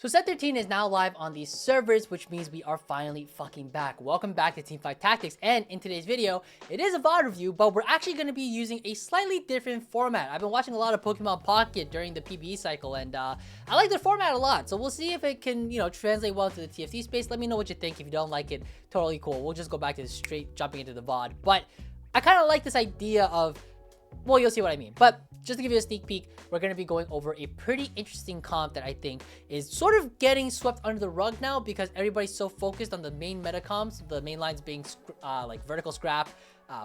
So set 13 is now live on these servers, which means we are finally fucking back. Welcome back to Teamfight Tactics, and in today's video, it is a VOD review, but we're actually going to be using a slightly different format. I've been watching a lot of Pokemon Pocket during the PvE cycle, and I like the format a lot, so we'll see if it can, translate well to the TFT space. Let me know what you think. If you don't like it, totally cool. We'll just go back to straight jumping into the VOD, but I kind of like this idea of, well, you'll see what I mean, but just to give you a sneak peek, we're going to be going over a pretty interesting comp that I think is sort of getting swept under the rug now because everybody's so focused on the main meta comps, the main lines being like Vertical Scrap,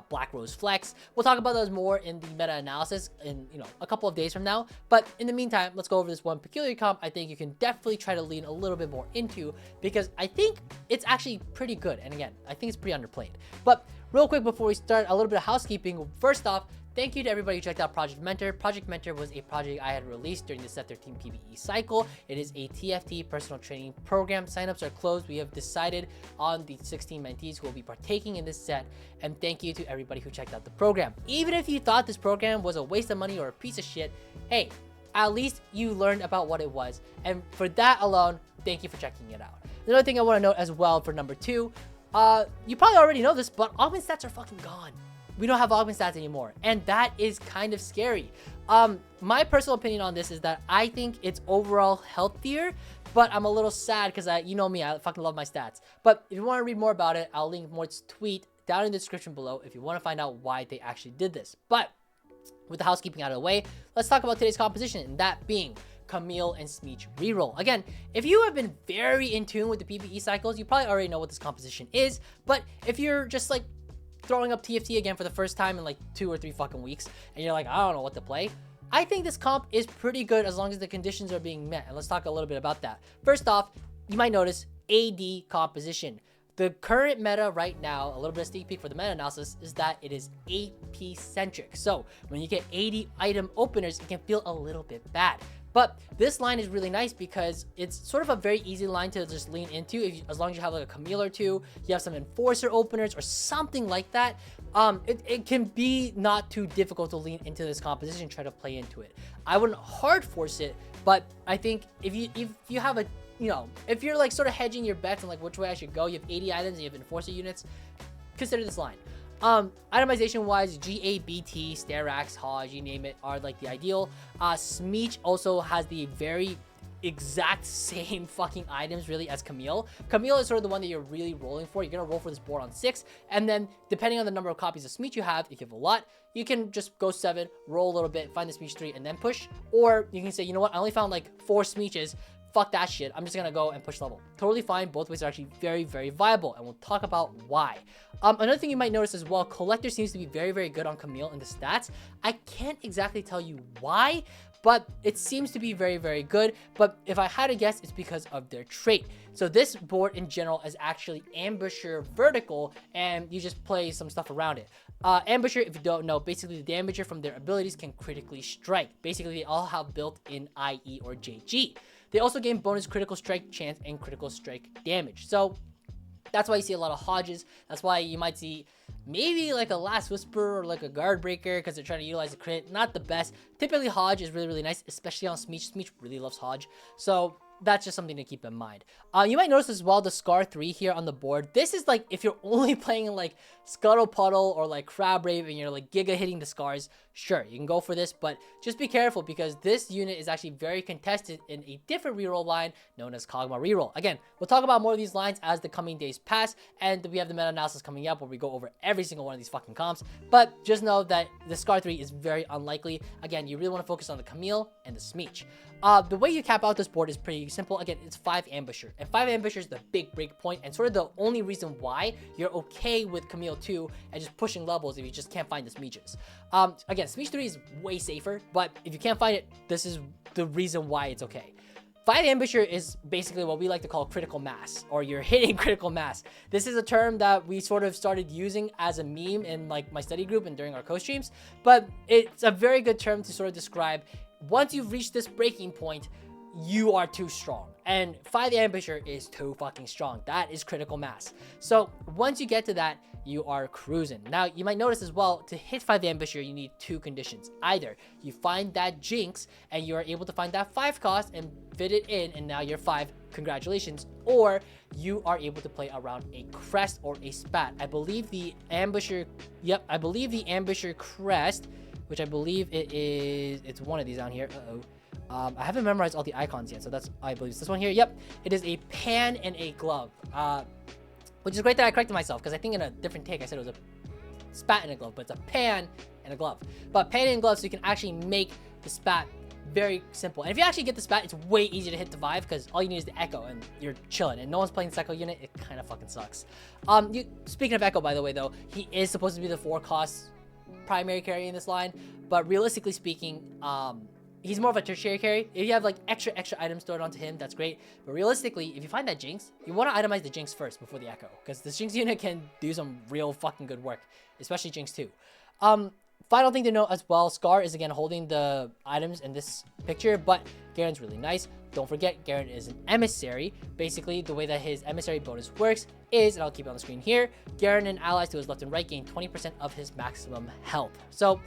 Black Rose Flex. We'll talk about those more in the meta analysis in a couple of days from now. But in the meantime, let's go over this one peculiar comp I think you can definitely try to lean a little bit more into because I think it's actually pretty good. And again, I think it's pretty underplayed. But real quick before we start, a little bit of housekeeping. First off, thank you to everybody who checked out Project MENTR. Project MENTR was a project I had released during the Set 13 PvE cycle. It is a TFT personal training program. Signups are closed. We have decided on the 16 mentees who will be partaking in this set. And thank you to everybody who checked out the program. Even if you thought this program was a waste of money or a piece of shit, hey, at least you learned about what it was. And for that alone, thank you for checking it out. Another thing I want to note as well for number 2, you probably already know this, but augment stats are fucking gone. We don't have augment stats anymore, and that is kind of scary. My personal opinion on this is that I think it's overall healthier, but I'm a little sad because you know me, I fucking love my stats. But if you want to read more about it, I'll link Mort's tweet down in the description below if you want to find out why they actually did this. But with the housekeeping out of the way, let's talk about today's composition, and that being Camille and Smeech reroll. Again, if you have been very in tune with the PvE cycles, you probably already know what this composition is, but if you're just like throwing up TFT again for the first time in like 2 or 3 fucking weeks, and you're like, I don't know what to play, I think this comp is pretty good as long as the conditions are being met. And let's talk a little bit about that. First off, you might notice AD composition. The current meta right now, a little bit of sneak peek for the meta analysis, is that it is AP centric. So when you get 80 item openers, it can feel a little bit bad. But this line is really nice because it's sort of a very easy line to just lean into. As long as you have like a Camille or two, you have some Enforcer openers or something like that, it can be not too difficult to lean into this composition and try to play into it. I wouldn't hard force it, but I think if you have a, if you're like sort of hedging your bets on like which way I should go, you have 80 items and you have Enforcer units, consider this line. Itemization wise, GABT, Sterax, Hodge, you name it, are like the ideal. Smeech also has the very exact same fucking items really as Camille. Camille is sort of the one that you're really rolling for. You're gonna roll for this board on 6, and then depending on the number of copies of Smeech you have, if you have a lot, you can just go 7, roll a little bit, find the Smeech 3, and then push. Or you can say, you know what, I only found like 4 Smeeches. Fuck that shit. I'm just gonna go and push level. Totally fine. Both ways are actually very, very viable, and we'll talk about why. Another thing you might notice as well, Collector seems to be very, very good on Camille in the stats. I can't exactly tell you why, but it seems to be very, very good. But if I had to guess, it's because of their trait. So this board in general is actually Ambusher Vertical, and you just play some stuff around it. Ambusher, if you don't know, basically the damager from their abilities can critically strike. Basically, they all have built-in IE or JG. They also gain bonus critical strike chance and critical strike damage. So that's why you see a lot of Hodges. That's why you might see maybe like a Last Whisper or like a Guard Breaker because they're trying to utilize the crit. Not the best. Typically Hodge is really, really nice, especially on Smeech. Smeech really loves Hodge. So that's just something to keep in mind. You might notice as well the Scar 3 here on the board. This is like if you're only playing in like Scuttle Puddle or like Crab Rave and you're like giga hitting the Scars, sure, you can go for this, but just be careful because this unit is actually very contested in a different reroll line known as Kog'Maw reroll. Again, we'll talk about more of these lines as the coming days pass, and we have the meta analysis coming up where we go over every single one of these fucking comps, but just know that the Scar 3 is very unlikely. Again, you really want to focus on the Camille and the Smeech. The way you cap out this board is pretty simple. Again, it's 5 Ambusher, and 5 Ambusher is the big break point and sort of the only reason why you're okay with Camille 2 and just pushing levels if you just can't find the Smeeches. Again, Smeech 3 is way safer, but if you can't find it, this is the reason why it's okay. 5 Ambusher is basically what we like to call critical mass, or you're hitting critical mass. This is a term that we sort of started using as a meme in like my study group and during our co-streams, but it's a very good term to sort of describe once you've reached this breaking point, you are too strong. And 5 Ambusher is too fucking strong. That is critical mass. So once you get to that, you are cruising. Now, you might notice as well, to hit 5 Ambusher, you need 2 conditions. Either you find that Jinx, and you are able to find that 5 cost and fit it in, and now you're 5, congratulations. Or you are able to play around a Crest or a Spat. I believe the Ambusher, I believe the Ambusher Crest, which I believe it's one of these down here. I haven't memorized all the icons yet, so that's, I believe it's this one here. Yep, it is a pan and a glove. Which is great that I corrected myself, because I think in a different take I said it was a spat and a glove, but it's a pan and a glove. But pan and glove, so you can actually make the spat very simple. And if you actually get the spat, it's way easier to hit the 5, because all you need is the echo and you're chilling. And no one's playing the Echo unit, it kind of fucking sucks. Speaking of echo, by the way, though, he is supposed to be the 4 cost primary carry in this line, but realistically speaking, he's more of a tertiary carry. If you have like extra items stored onto him, that's great. But realistically, if you find that Jinx, you want to itemize the Jinx first before the Echo, because the Jinx unit can do some real fucking good work, especially Jinx 2. Final thing to note as well, Scar is again holding the items in this picture, but Garen's really nice. Don't forget, Garen is an emissary. Basically, the way that his emissary bonus works is, and I'll keep it on the screen here, Garen and allies to his left and right gain 20% of his maximum health. So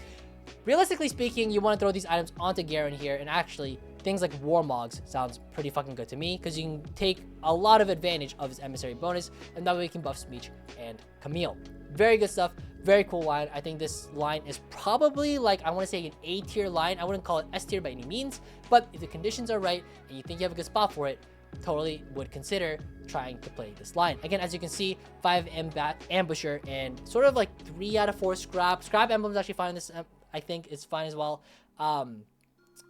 realistically speaking, you want to throw these items onto Garen here, and actually things like Warmogs sounds pretty fucking good to me, because you can take a lot of advantage of his emissary bonus, and that way you can buff Smeech and Camille. Very good stuff, very cool line. I think this line is probably like, I want to say an A tier line. I wouldn't call it S tier by any means, but if the conditions are right and you think you have a good spot for it, totally would consider trying to play this line. Again, as you can see, 5 Ambusher and sort of like 3 out of 4 Scrap. Scrap Emblem's actually fine in this, I think it's fine as well.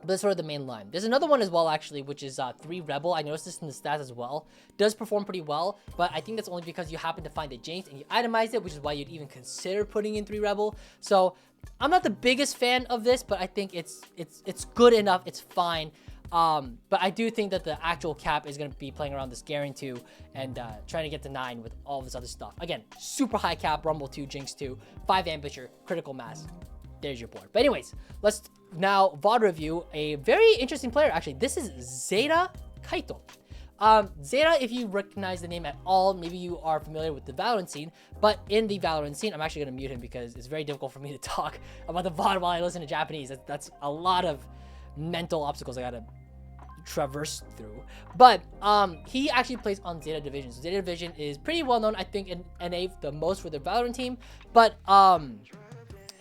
But that's sort of the main line. There's another one as well, actually, which is 3 Rebel. I noticed this in the stats as well. Does perform pretty well, but I think that's only because you happen to find a Jinx and you itemize it, which is why you'd even consider putting in 3 Rebel. So I'm not the biggest fan of this, but I think it's good enough. It's fine. But I do think that the actual cap is going to be playing around this Garen 2 and trying to get to 9 with all this other stuff. Again, super high cap, Rumble 2, Jinx 2, 5 Ambusher, critical mass. There's your board. But anyways, let's now VOD review a very interesting player. Actually, this is Zeta Kaito. Zeta, if you recognize the name at all, maybe you are familiar with the Valorant scene, but in the Valorant scene, I'm actually going to mute him because it's very difficult for me to talk about the VOD while I listen to Japanese. That's a lot of mental obstacles I gotta traverse through. But he actually plays on Zeta Division. So Zeta Division is pretty well known, I think, in NA the most for the Valorant team, but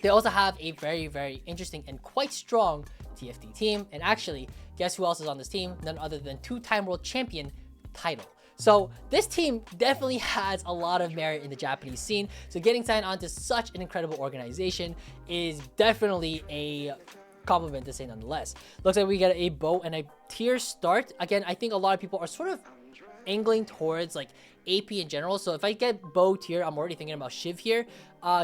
they also have a very, very interesting and quite strong TFT team. And actually, guess who else is on this team? None other than 2-time world champion Title. So this team definitely has a lot of merit in the Japanese scene. So getting signed onto such an incredible organization is definitely a compliment to say nonetheless. Looks like we get a bow and a tier start. Again, I think a lot of people are sort of angling towards like AP in general. So if I get bow tier, I'm already thinking about Shiv here.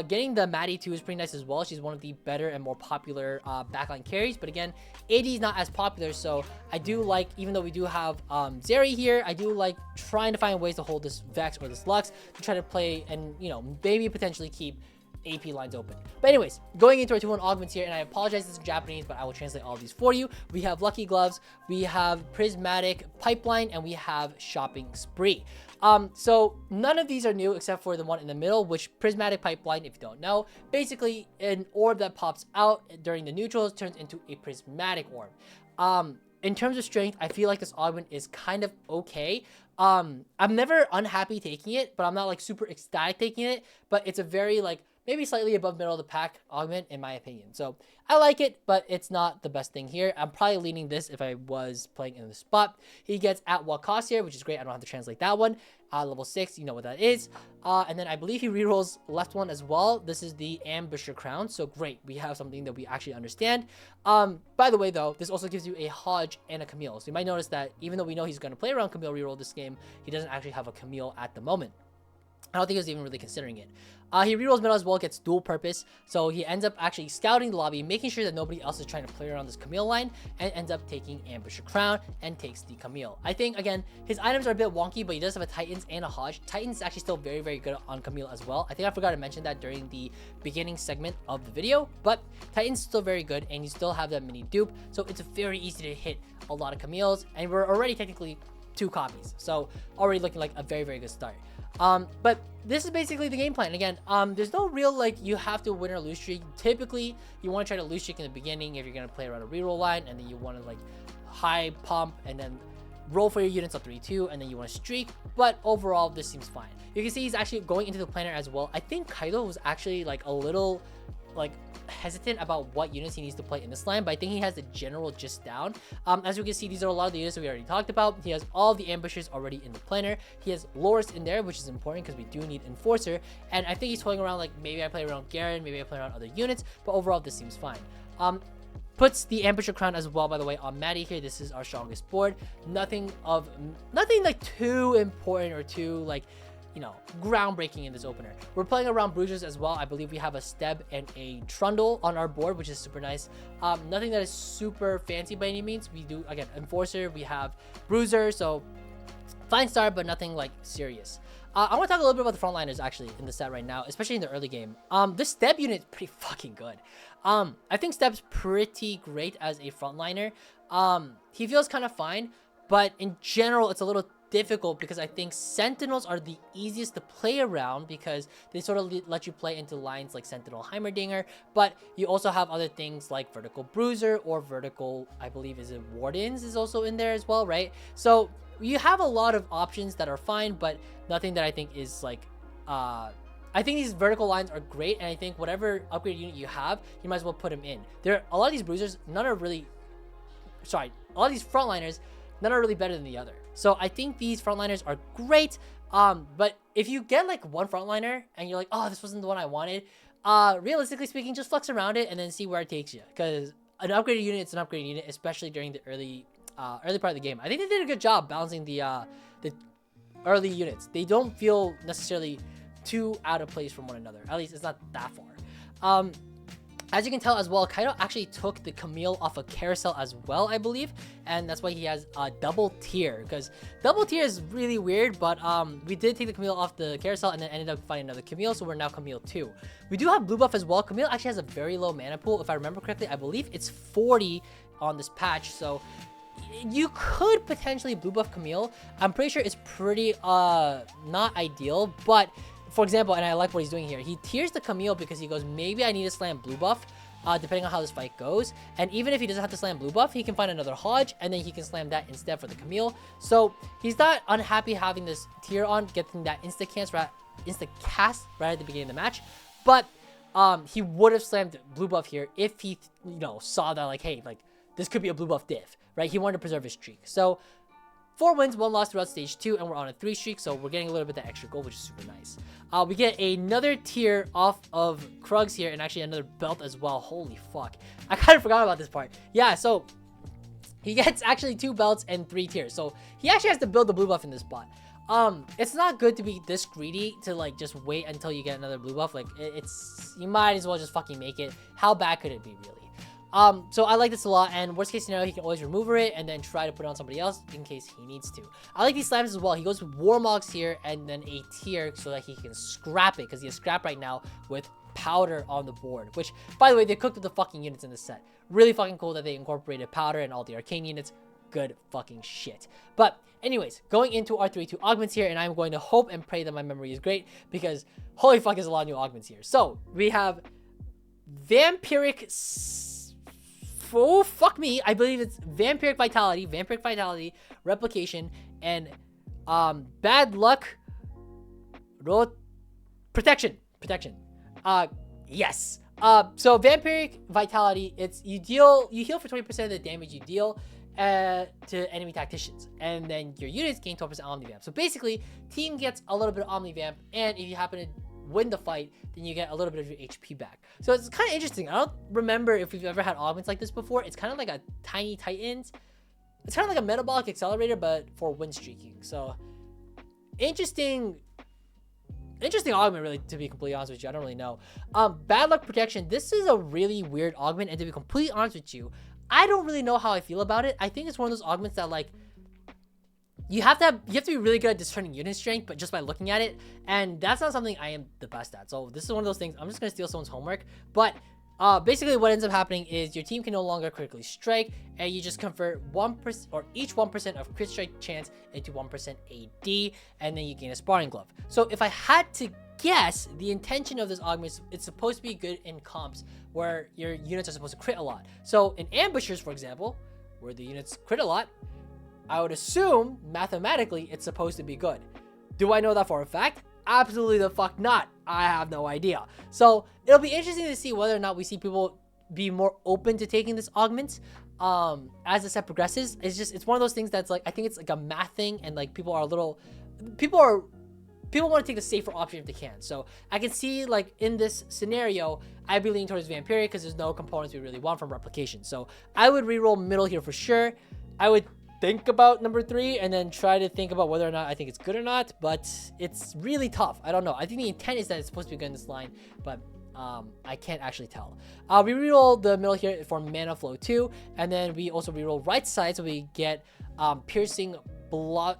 Getting the Maddie 2 is pretty nice as well. She's one of the better and more popular backline carries. But again, AD is not as popular. So I do like, even though we do have Zeri here, I do like trying to find ways to hold this Vex or this Lux to try to play and, you know, maybe potentially keep AP lines open. But anyways, going into our 2-1 augments here, and I apologize, this is Japanese, but I will translate all of these for you. We have Lucky Gloves, we have Prismatic Pipeline, and we have Shopping Spree. So none of these are new except for the one in the middle, which Prismatic Pipeline, if you don't know, basically an orb that pops out during the neutrals turns into a prismatic orb. In terms of strength, I feel like this augment is kind of okay. I'm never unhappy taking it, but I'm not like super ecstatic taking it, but it's a very like maybe slightly above middle of the pack augment in my opinion. So I like it, but it's not the best thing here. I'm probably leaning this if I was playing in the spot. He gets at what cost here, which is great. I don't have to translate that one. Level 6, you know what that is. And then I believe he rerolls left one as well. This is the Ambusher Crown. So great, we have something that we actually understand. By the way though, this also gives you a Hodge and a Camille. So you might notice that even though we know he's going to play around Camille reroll this game, he doesn't actually have a Camille at the moment. I don't think he was even really considering it. He rerolls middle as well, gets dual purpose. So he ends up actually scouting the lobby, making sure that nobody else is trying to play around this Camille line, and ends up taking Ambusher Crown and takes the Camille. I think, again, his items are a bit wonky, but he does have a Titans and a Hodge. Titans is actually still very, very good on Camille as well. I think I forgot to mention that during the beginning segment of the video, but Titans is still very good, and you still have that mini dupe. So it's very easy to hit a lot of Camille's, and we're already technically 2 copies. So already looking like a very, very good start. But this is basically the game plan. Again, there's no real, like, you have to win or lose streak. Typically, you want to try to lose streak in the beginning if you're going to play around a reroll line, and then you want to, like, high pump and then roll for your units on 3-2, and then you want to streak. But overall, this seems fine. You can see he's actually going into the planner as well. I think Kaido was actually, like, a little, like, hesitant about what units he needs to play in this line, but I think he has the general gist down. As you can see, these are a lot of the units that we already talked about. He has all the ambushers already in the planner. He has Loris in there, which is important because we do need Enforcer, and I think he's toying around, like, maybe I play around Garen, maybe I play around other units, but overall this seems fine. Puts the Ambusher Crown as well, by the way, on Maddie here. This is our strongest board. Nothing like too important or too, like, you know, groundbreaking in this opener. We're playing around Bruisers as well. I believe we have a Steb and a Trundle on our board, which is super nice. Nothing that is super fancy by any means. We do, again, Enforcer, we have Bruiser, so fine start, but nothing, like, serious. I want to talk a little bit about the frontliners, actually, in the set right now, especially in the early game. This Steb unit is pretty fucking good. I think Steb's pretty great as a frontliner. He feels kind of fine, but in general, it's a little difficult because I think Sentinels are the easiest to play around because they sort of let you play into lines like Sentinel Heimerdinger, but you also have other things like Vertical Bruiser or Vertical, I believe, is it Wardens is also in there as well, right? So you have a lot of options that are fine, but nothing that I think is like, I think these vertical lines are great, and I think whatever upgrade unit you have, you might as well put them in. A lot of these bruisers, a lot of these frontliners, none are really better than the other. So I think these frontliners are great, but if you get like one frontliner and you're like, oh, this wasn't the one I wanted, realistically speaking, just flex around it and then see where it takes you, because an upgraded unit is an upgraded unit, especially during the early part of the game. I think they did a good job balancing the early units. They don't feel necessarily too out of place from one another. At least it's not that far. As you can tell as well, Kaido actually took the Camille off a carousel as well, I believe, and that's why he has a double tier, because double tier is really weird, but we did take the Camille off the carousel and then ended up finding another Camille, so we're now Camille 2. We do have blue buff as well. Camille actually has a very low mana pool. If I remember correctly, I believe it's 40 on this patch, so you could potentially blue buff Camille. I'm pretty sure it's pretty not ideal, but for example, and I like what he's doing here, he tiers the Camille because he goes, maybe I need to slam blue buff, depending on how this fight goes. And even if he doesn't have to slam blue buff, he can find another Hodge, and then he can slam that instead for the Camille. So he's not unhappy having this tier on, getting that insta cast right at the beginning of the match. But he would have slammed blue buff here if he, you know, saw that, like, hey, like, this could be a blue buff diff, right? He wanted to preserve his streak. So 4 wins, 1 loss throughout stage 2, and we're on a 3 streak, so we're getting a little bit of that extra gold, which is super nice. We get another tier off of Krugs here, and actually another belt as well. Holy fuck. I kind of forgot about this part. Yeah, so he gets actually 2 belts and 3 tiers. So he actually has to build the blue buff in this spot. It's not good to be this greedy to, like, just wait until you get another blue buff. Like, you might as well just fucking make it. How bad could it be, really? So I like this a lot, and worst case scenario, he can always remove it and then try to put it on somebody else in case he needs to. I like these slams as well. He goes with Warmogs here and then a tier so that he can scrap it, because he has scrap right now with powder on the board, which, by the way, they cooked with the fucking units in this set. Really fucking cool that they incorporated powder and all the arcane units. Good fucking shit. But anyways, going into our 3-2 augments here, and I'm going to hope and pray that my memory is great, because holy fuck, there's a lot of new augments here. So we have Vampiric, oh fuck me, I believe it's Vampiric Vitality, Replication, and Bad Luck, Protection. Yes. So Vampiric Vitality, it's you heal for 20% of the damage you deal to enemy tacticians, and then your units gain 12% Omnivamp. So basically, team gets a little bit of Omnivamp, and if you happen to win the fight, then you get a little bit of your HP back. So it's kind of interesting. I don't remember if we've ever had augments like this before. It's kind of like a tiny Titans. It's kind of like a metabolic accelerator, but for win streaking. So interesting augment, really, to be completely honest with you. I don't really know. Bad Luck Protection. This is a really weird augment, and to be completely honest with you, I don't really know how I feel about it. I think it's one of those augments that, like, you have to be really good at discerning unit strength, but just by looking at it, and that's not something I am the best at. So this is one of those things. I'm just gonna steal someone's homework, but Basically what ends up happening is your team can no longer critically strike, and you just convert 1% or each 1% of crit strike chance into 1% AD, and then you gain a sparring glove. So if I had to guess, the intention of this augment, it's supposed to be good in comps where your units are supposed to crit a lot. So in ambushers, for example, where the units crit a lot, I would assume mathematically it's supposed to be good. Do I know that for a fact? Absolutely the fuck not. I have no idea. So it'll be interesting to see whether or not we see people be more open to taking this augment as the set progresses. It's one of those things that's like, I think it's like a math thing, and like people want to take the safer option if they can. So I can see, like, in this scenario, I'd be leaning towards Vampiric because there's no components we really want from replication. So I would reroll middle here for sure. I would think about number 3 and then try to think about whether or not I think it's good or not, but it's really tough. I don't know. I think the intent is that it's supposed to be good in this line, but I can't actually tell. We reroll the middle here for mana flow 2, and then we also reroll right side, so we get piercing lotus.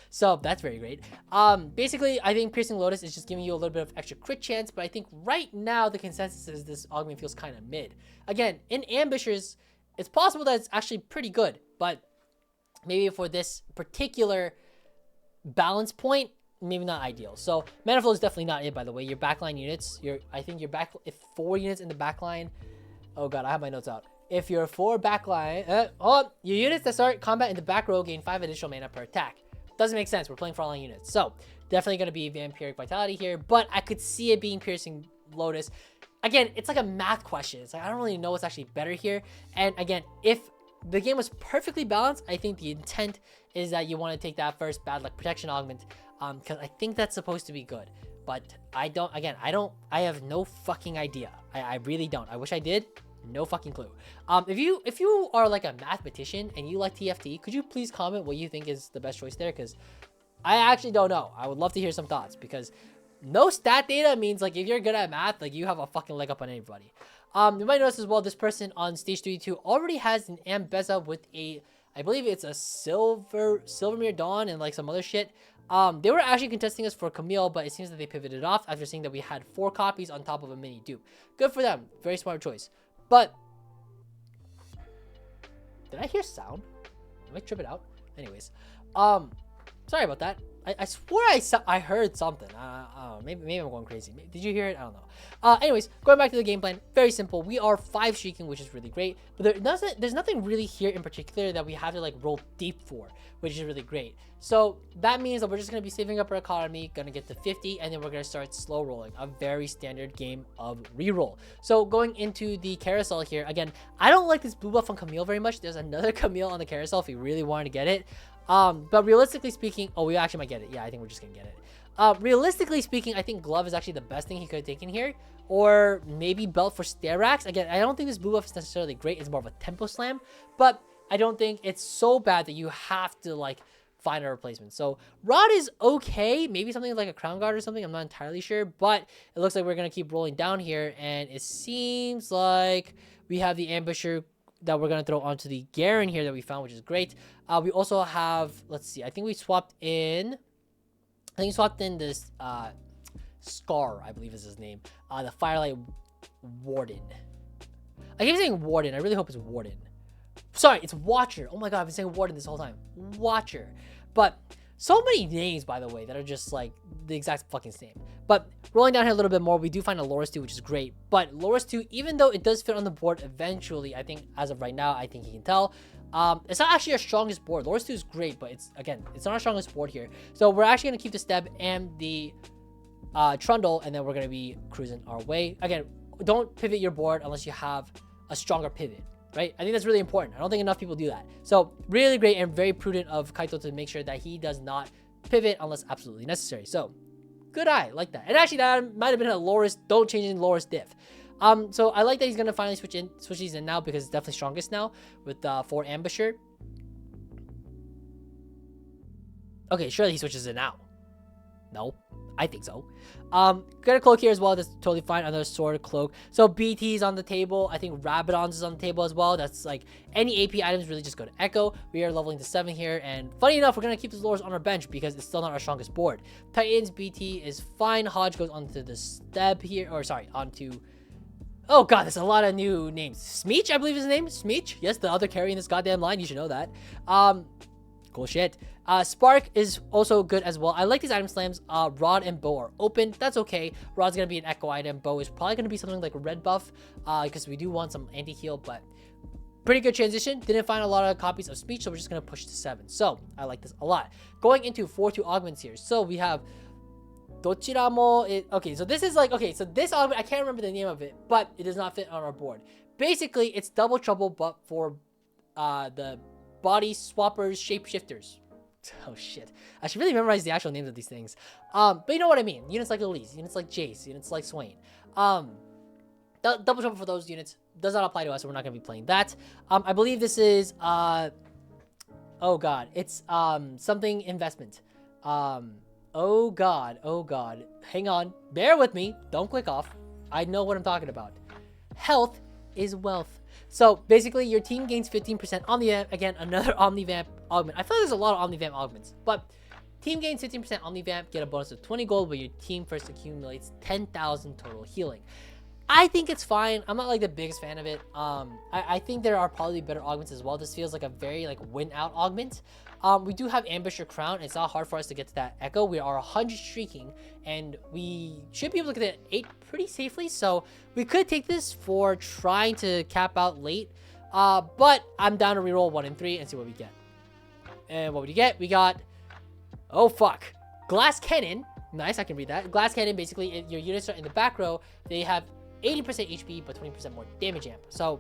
So that's very great. Basically, I think piercing lotus is just giving you a little bit of extra crit chance, but I think right now the consensus is this augment feels kind of mid. Again, in ambushers, it's possible that it's actually pretty good, but maybe for this particular balance point, maybe not ideal. So mana flow is definitely not it, by the way. Your backline units, if 4 units in the backline, oh god, I have my notes out. If you're 4 backline, your units that start combat in the back row gain 5 additional mana per attack. Doesn't make sense. We're playing frontline units. So definitely going to be Vampiric Vitality here, but I could see it being Piercing Lotus. Again, it's like a math question. It's like, I don't really know what's actually better here. And again, if the game was perfectly balanced, I think the intent is that you want to take that first bad luck protection augment, because I think that's supposed to be good. But I have no fucking idea. I really don't. I wish I did. No fucking clue. If you are like a mathematician and you like TFT, could you please comment what you think is the best choice there? Because I actually don't know. I would love to hear some thoughts, because no stat data means, like, if you're good at math, like, you have a fucking leg up on anybody. You might notice as well, this person on stage 32 already has an Ambeza with a, I believe it's a Silvermere Dawn and like some other shit. They were actually contesting us for Camille, but it seems that they pivoted off after seeing that we had 4 copies on top of a mini dupe. Good for them. Very smart choice. But did I hear sound? Am I tripping out? Anyways, sorry about that. I swore I heard something. I don't know. Maybe I'm going crazy. Did you hear it? I don't know. Anyways, going back to the game plan, very simple. We are 5 streaking, which is really great. But there's nothing really here in particular that we have to like roll deep for, which is really great. So that means that we're just going to be saving up our economy, going to get to 50, and then we're going to start slow rolling. A very standard game of reroll. So going into the carousel here, again, I don't like this blue buff on Camille very much. There's another Camille on the carousel if we really wanted to get it. But realistically speaking, we actually might get it. Yeah, I think we're just gonna get it. Realistically speaking, I think glove is actually the best thing he could have taken here, or maybe belt for Starax. Again, I don't think this blue buff is necessarily great. It's more of a tempo slam, but I don't think it's so bad that you have to like find a replacement. So rod is okay, maybe something like a crown guard or something. I'm not entirely sure, but it looks like we're gonna keep rolling down here, and it seems like we have the ambusher that we're going to throw onto the Garen here that we found, which is great. We also have, let's see, I think we swapped in this Scar, I believe is his name, the Firelight Warden. I keep saying Warden. I really hope it's Warden. Sorry, it's Watcher. Oh my god, I've been saying Warden this whole time. Watcher. But so many names, by the way, that are just like the exact fucking same. But rolling down here a little bit more, we do find a Loris 2, which is great. But Loris 2, even though it does fit on the board eventually, I think as of right now, I think you can tell, it's not actually our strongest board. Loris 2 is great, but it's not our strongest board here. So we're actually going to keep the Steb and the Trundle, and then we're going to be cruising our way. Again, don't pivot your board unless you have a stronger pivot, right? I think that's really important. I don't think enough people do that. So really great and very prudent of Kaito to make sure that he does not pivot unless absolutely necessary. So good eye, like that. And actually that might have been a Loris, don't change in Loris diff. So I like that he's gonna finally switch these in now, because it's definitely strongest now with 4 Ambusher. Okay, surely he switches it now. No, I think so. Got a cloak here as well. That's totally fine. Another sword cloak. So BT's on the table. I think Rabadon's is on the table as well. That's like any AP items really just go to Echo. We are leveling to 7 here. And funny enough, we're going to keep these lures on our bench because it's still not our strongest board. Titans BT is fine. Hodge goes onto the step here. Or sorry, onto... Oh god, there's a lot of new names. Smeech, I believe is his name. Smeech. Yes, the other carry in this goddamn line. You should know that. Cool shit. Spark is also good as well. I like these item slams. Rod and bow are open. That's okay. Rod's gonna be an echo item. Bow is probably gonna be something like a red buff, because we do want some anti-heal, but pretty good transition. Didn't find a lot of copies of Speech, so we're just gonna push to 7. So I like this a lot. Going into 4-2 augments here. So we have Dochiramo. Okay, so this is like, okay, so this augment, I can't remember the name of it, but it does not fit on our board. Basically, it's double trouble, but for the body swappers, shapeshifters. Oh shit, I should really memorize the actual names of these things. But you know what I mean. Units like Elise, units like Jace, units like Swain. Double trouble for those units does not apply to us, so we're not going to be playing that. I believe this is oh god, it's something investment. Oh god, hang on, bear with me, don't click off. I know what I'm talking about. Health is wealth. So basically your team gains 15% Omnivamp. Again, another Omnivamp augment. I feel like there's a lot of Omnivamp augments, but team gains 15% Omnivamp, get a bonus of 20 gold where your team first accumulates 10,000 total healing. I think it's fine. I'm not like the biggest fan of it. I think there are probably better augments as well. This feels like a very like win out augment. We do have Ambusher Crown. It's not hard for us to get to that Echo. We are 100 streaking, and we should be able to get to 8 pretty safely. So we could take this for trying to cap out late. But I'm down to reroll 1 and 3 and see what we get. And what would you get? We got, oh fuck, Glass Cannon. Nice, I can read that. Glass Cannon, basically, your units are in the back row. They have 80% HP, but 20% more damage amp. So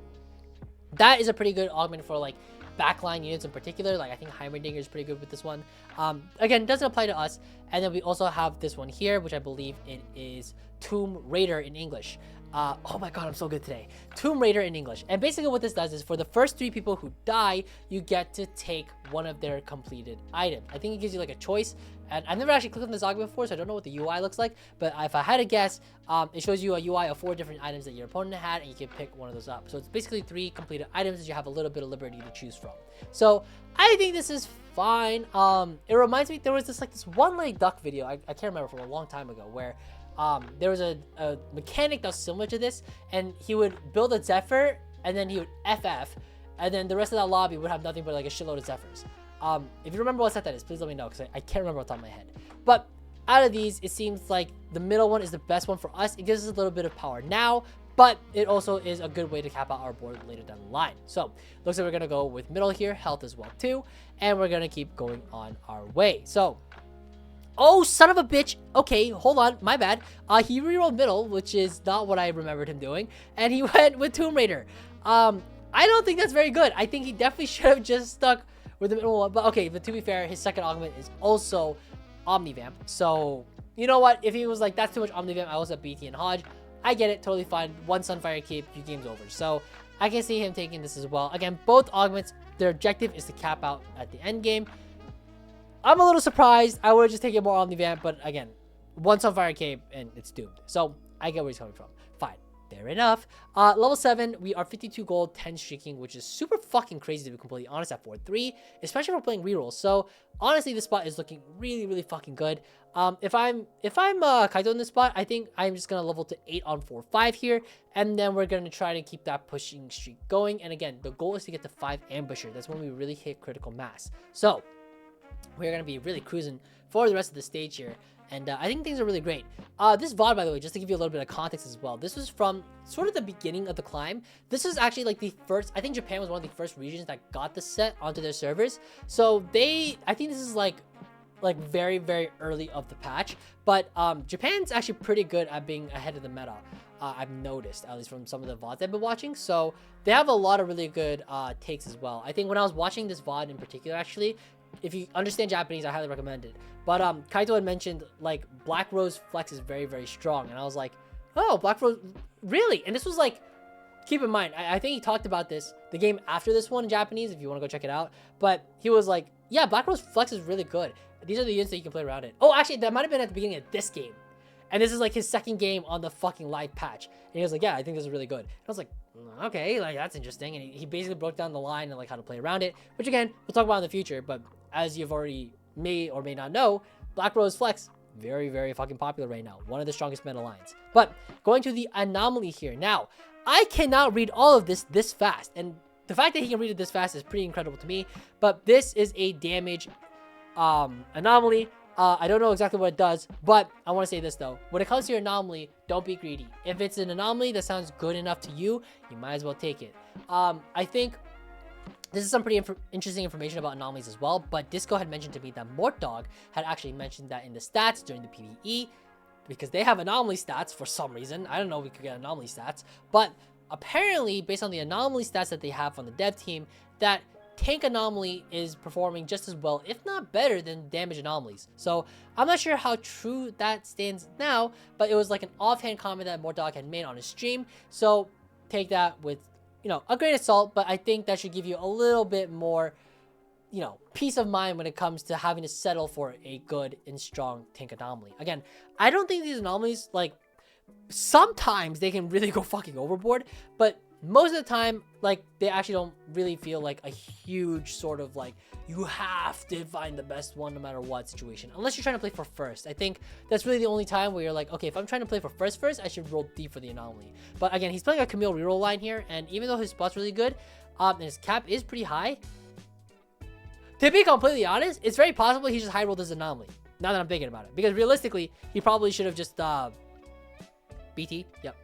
that is a pretty good augment for like backline units in particular. Like I think Heimerdinger is pretty good with this one. Again, doesn't apply to us. And then we also have this one here, which I believe it is Tomb Raider in English. Oh my god, I'm so good today. Tomb Raider in English. And basically what this does is for the first 3 people who die, you get to take one of their completed items. I think it gives you like a choice. And I've never actually clicked on this augment before, so I don't know what the UI looks like. But if I had to guess, it shows you a UI of 4 different items that your opponent had, and you can pick one of those up. So it's basically 3 completed items that you have a little bit of liberty to choose from. So I think this is fine. It reminds me, there was this one-legged duck video, I can't remember, from a long time ago, where there was a mechanic that was similar to this, and he would build a Zephyr, and then he would FF, and then the rest of that lobby would have nothing but like a shitload of Zephyrs. If you remember what set that is, please let me know, because I can't remember off the top of my head. But out of these, it seems like the middle one is the best one for us. It gives us a little bit of power now, but it also is a good way to cap out our board later down the line. So looks like we're going to go with middle here, health as well too, and we're going to keep going on our way. So, oh, son of a bitch. Okay, hold on, my bad. He rerolled middle, which is not what I remembered him doing, and he went with Tomb Raider. I don't think that's very good. I think he definitely should have just stuck with the middle one. But okay, but to be fair, his second augment is also Omnivamp. So, you know what? If he was like, that's too much Omnivamp, I also have BT and Hodge. I get it, totally fine. 1 Sunfire Cape, your game's over. So, I can see him taking this as well. Again, both augments, their objective is to cap out at the end game. I'm a little surprised. I would have just taken more Omnivamp, but again, 1 Sunfire Cape and it's doomed. So, I get where he's coming from. Fine. Fair enough. Level 7, we are 52 gold, 10 streaking, which is super fucking crazy to be completely honest at 4-3, especially if we're playing rerolls. So honestly, this spot is looking really, really fucking good. If I'm Kaito in this spot, I think I'm just gonna level to 8 on 4-5 here, and then we're gonna try to keep that pushing streak going. And again, the goal is to get to 5 Ambusher. That's when we really hit critical mass. So we're gonna be really cruising for the rest of the stage here. And I think things are really great. This VOD, by the way, just to give you a little bit of context as well, this was from sort of the beginning of the climb. This is actually like the first, I think Japan was one of the first regions that got the set onto their servers. So I think this is like very, very early of the patch. But Japan's actually pretty good at being ahead of the meta. I've noticed, at least from some of the VODs I've been watching. So they have a lot of really good takes as well. I think when I was watching this VOD in particular, actually, if you understand Japanese, I highly recommend it. But Kaito had mentioned like Black Rose Flex is very, very strong, and I was like, oh, Black Rose, really? And this was like keep in mind, I think he talked about this, the game after this one in Japanese, if you want to go check it out. But he was like, yeah, Black Rose Flex is really good. These are the units that you can play around it. Oh, actually, that might have been at the beginning of this game. And this is like his second game on the fucking live patch. And he was like, yeah, I think this is really good. And I was like, okay, like that's interesting. And he basically broke down the line and like how to play around it, which again, we'll talk about in the future. But as you've already may or may not know, Black Rose Flex, very, very fucking popular right now. One of the strongest meta lines. But going to the anomaly here. Now, I cannot read all of this fast. And the fact that he can read it this fast is pretty incredible to me. But this is a damage anomaly. I don't know exactly what it does, but I want to say this though. When it comes to your anomaly, don't be greedy. If it's an anomaly that sounds good enough to you, you might as well take it. I think this is some pretty interesting information about anomalies as well, but Disco had mentioned to me that Mortdog had actually mentioned that in the stats during the PvE, because they have anomaly stats for some reason. I don't know if we could get anomaly stats, but apparently, based on the anomaly stats that they have on the dev team, that tank anomaly is performing just as well, if not better, than damage anomalies. So I'm not sure how true that stands now, but it was like an offhand comment that Mortdog had made on his stream. So take that with, you know, a grain of salt, but I think that should give you a little bit more, you know, peace of mind when it comes to having to settle for a good and strong tank anomaly. Again, I don't think these anomalies, like, sometimes they can really go fucking overboard, but most of the time, like, they actually don't really feel like a huge sort of like, you have to find the best one no matter what situation, unless you're trying to play for first. I think that's really the only time where you're like, okay, if I'm trying to play for first, I should roll deep for the anomaly. But again, he's playing a Camille reroll line here, and even though his spot's really good, and his cap is pretty high, to be completely honest, it's very possible he just high rolled his anomaly, now that I'm thinking about it, because realistically, he probably should have just BT. Yep.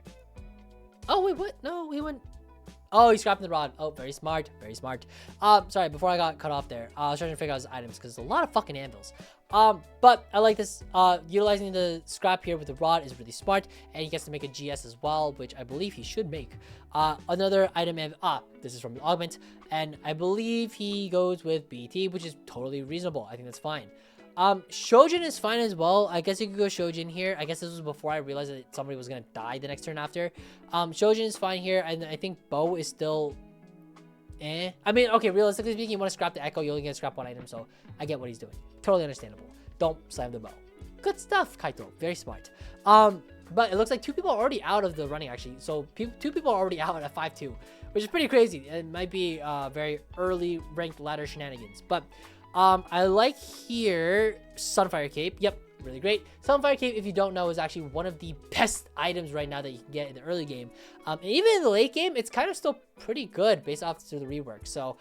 Oh wait, what? No, he went. Oh, he's scrapping the rod. Oh, very smart, very smart. Sorry, before I got cut off there, I was trying to figure out his items because there's a lot of fucking anvils. But I like this. Utilizing the scrap here with the rod is really smart, and he gets to make a GS as well, which I believe he should make. Another item, this is from the Augment, and I believe he goes with BT, which is totally reasonable. I think that's fine. Shojin is fine as well. I guess you could go Shojin here. I guess this was before I realized that somebody was going to die the next turn after. Shojin is fine here. And I think Bow is still I mean, okay, realistically speaking, you want to scrap the Echo, you only get to scrap one item. So I get what he's doing. Totally understandable. Don't slam the Bow. Good stuff, Kaito. Very smart. But it looks like 2 people are already out of the running, actually. So 2 people are already out at 5-2, which is pretty crazy. It might be very early ranked ladder shenanigans. But I like here Sunfire Cape. Yep, really great. Sunfire Cape, if you don't know, is actually one of the best items right now that you can get in the early game. And even in the late game, it's kind of still pretty good based off to the rework. So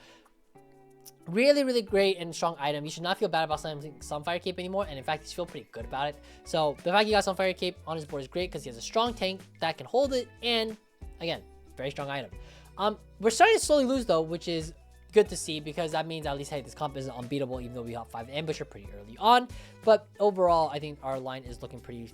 really, really great and strong item. You should not feel bad about Sunfire Cape anymore. And in fact, you should feel pretty good about it. So the fact you got Sunfire Cape on his board is great because he has a strong tank that can hold it. And again, very strong item. We're starting to slowly lose though, which is good to see, because that means at least, hey, this comp isn't unbeatable, even though we got 5 ambusher pretty early on. But overall, I think our line is looking pretty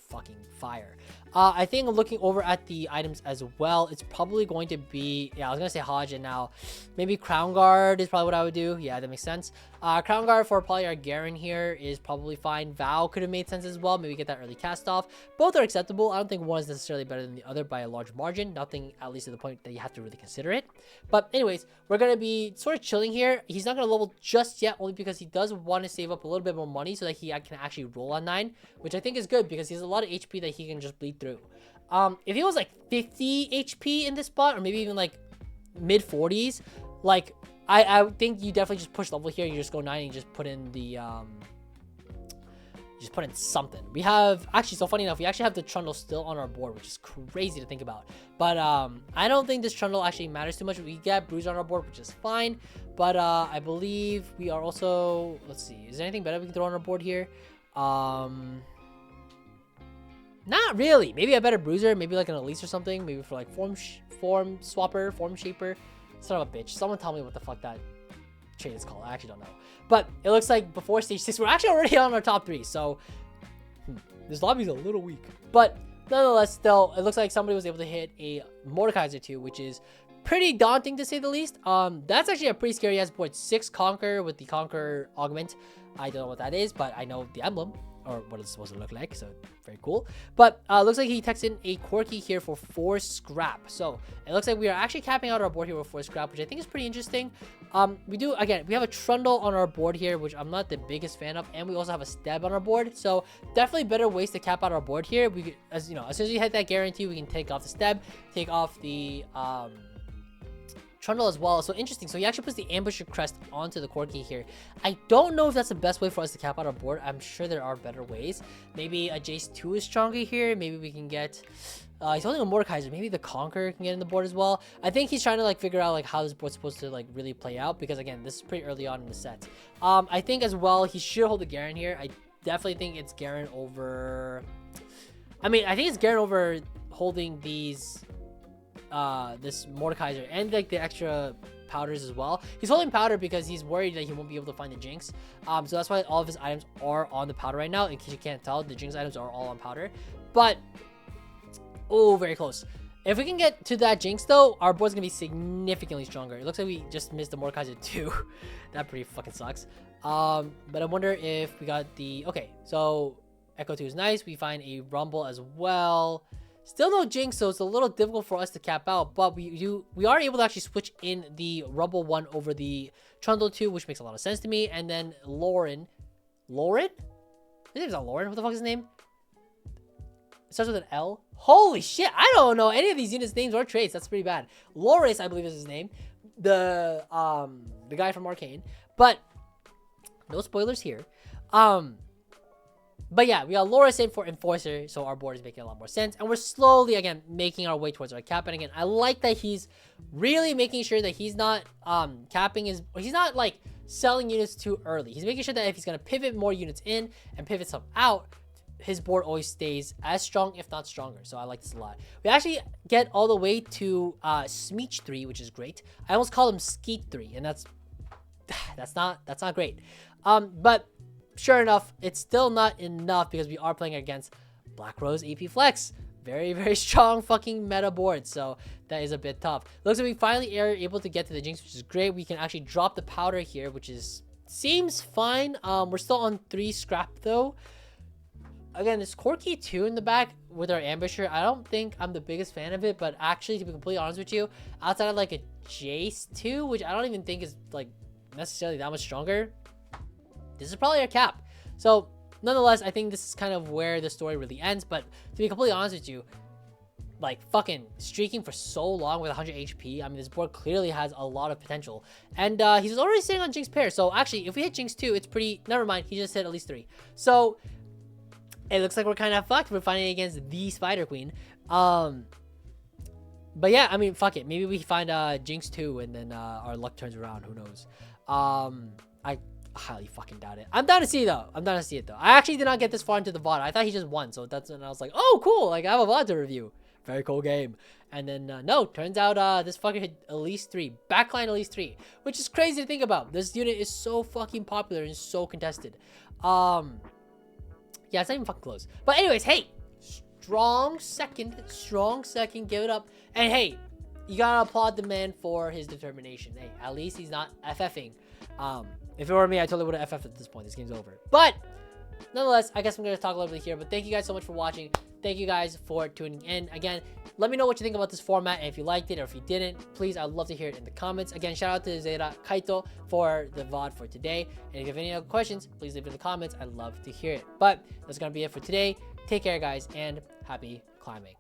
fucking fire. I think looking over at the items as well, it's probably going to be, I was gonna say Hodge, and now maybe Crown Guard is probably what I would do. Yeah, that makes sense. Crown Guard for probably our Garen here is probably fine. Vow could have made sense as well. Maybe get that early cast off. Both are acceptable. I don't think one is necessarily better than the other by a large margin. Nothing, at least to the point that you have to really consider it. But anyways, we're gonna be sort of chilling here. He's not gonna level just yet, only because he does want to save up a little bit more money so that he can actually roll on 9, which I think is good because he has a lot of HP that he can just bleed through. If he was like 50 HP in this spot, or maybe even like mid 40s, like I think you definitely just push level here. You just go 9 and you just put in the just put in something. We have actually, so funny enough, we actually have the Trundle still on our board, which is crazy to think about. But I don't think this Trundle actually matters too much. We get Bruiser on our board, which is fine. But I believe we are also, let's see, is there anything better we can throw on our board here? Not really. Maybe a better Bruiser, maybe like an Elise or something, maybe for like form swapper, form shaper. Son of a bitch. Someone tell me what the fuck that trait is called. I actually don't know. But it looks like before stage 6, we're actually already on our top 3. So this lobby's a little weak. But nonetheless, still, it looks like somebody was able to hit a Mordekaiser too, which is pretty daunting to say the least. That's actually a pretty scary ass board. 6 Conquer with the Conquer Augment. I don't know what that is, but I know the emblem, or what it's supposed to look like, so very cool. But looks like he texts in a Corki here for 4 scrap. So it looks like we are actually capping out our board here with 4 scrap, which I think is pretty interesting. We have a Trundle on our board here, which I'm not the biggest fan of, and we also have a Stab on our board. So definitely better ways to cap out our board here. We could, as soon as we hit that guarantee, we can take off the Stab, take off the Trundle as well. So interesting. So he actually puts the Ambusher Crest onto the Corki here. I don't know if that's the best way for us to cap out our board. I'm sure there are better ways. Maybe a Jace 2 is stronger here. Maybe we can get... he's holding a Mordekaiser. Maybe the Conqueror can get in the board as well. I think he's trying to figure out how this board's supposed to really play out, because again, this is pretty early on in the set. I think as well he should hold the Garen here. I definitely think it's Garen over... I think it's Garen over holding these... this Mordekaiser and the extra powders as well. He's holding powder because he's worried that he won't be able to find the Jinx. So that's why all of his items are on the powder right now. In case you can't tell, the Jinx items are all on powder. But oh, very close. If we can get to that Jinx though, our board's gonna be significantly stronger. It looks like we just missed the Mordekaiser too. That pretty fucking sucks. But I wonder if we got the... Okay, so Echo 2 is nice. We find a Rumble as well. Still no Jinx, so it's a little difficult for us to cap out, but we are able to actually switch in the Rumble 1 over the Trundle 2, which makes a lot of sense to me. And then Lauren? His name's not Lauren. What the fuck is his name? It starts with an L. Holy shit, I don't know any of these units' names or traits. That's pretty bad. Loris, I believe is his name. The guy from Arcane. But no spoilers here. But yeah, we got Loris in for Enforcer, so our board is making a lot more sense. And we're slowly, again, making our way towards our cap. And again, I like that he's really making sure that he's not he's not selling units too early. He's making sure that if he's going to pivot more units in and pivot some out, his board always stays as strong, if not stronger. So I like this a lot. We actually get all the way to Smeech 3, which is great. I almost call him Skeet 3, and that's not great. But sure enough, it's still not enough because we are playing against Black Rose AP Flex. Very, very strong fucking meta board. So that is a bit tough. Looks like we finally are able to get to the Jinx, which is great. We can actually drop the powder here, which seems fine. We're still on 3 scrap though. Again, this Corki 2 in the back with our Ambusher, I don't think I'm the biggest fan of it, but actually, to be completely honest with you, outside of a Jace 2, which I don't even think is necessarily that much stronger, this is probably our cap. So nonetheless, I think this is kind of where the story really ends. But to be completely honest with you, fucking streaking for so long with 100 HP, this board clearly has a lot of potential. And he's already sitting on Jinx pair. So actually, if we hit Jinx 2, it's pretty... Never mind, he just hit at least 3. So it looks like we're kind of fucked. We're fighting against the Spider Queen. But yeah, fuck it. Maybe we find Jinx 2 and then our luck turns around. Who knows? I highly fucking doubt it. I'm down to see though. I'm down to see it though. I actually did not get this far into the VOD. I thought he just won, so that's when I was like, oh cool, I have a VOD to review. Very cool game. And then no, turns out this fucker hit Elise 3, backline Elise 3, which is crazy to think about. This unit is so fucking popular and so contested. Yeah, it's not even fucking close. But anyways, hey, strong second, give it up. And hey, you gotta applaud the man for his determination. Hey, at least he's not FFing. If it were me, I totally would have FF'd at this point. This game's over. But nonetheless, I guess I'm going to talk a little bit here. But thank you guys so much for watching. Thank you guys for tuning in. Again, let me know what you think about this format. And if you liked it or if you didn't, please, I'd love to hear it in the comments. Again, shout out to Zeta Kaito for the VOD for today. And if you have any other questions, please leave it in the comments. I'd love to hear it. But that's going to be it for today. Take care, guys, and happy climbing.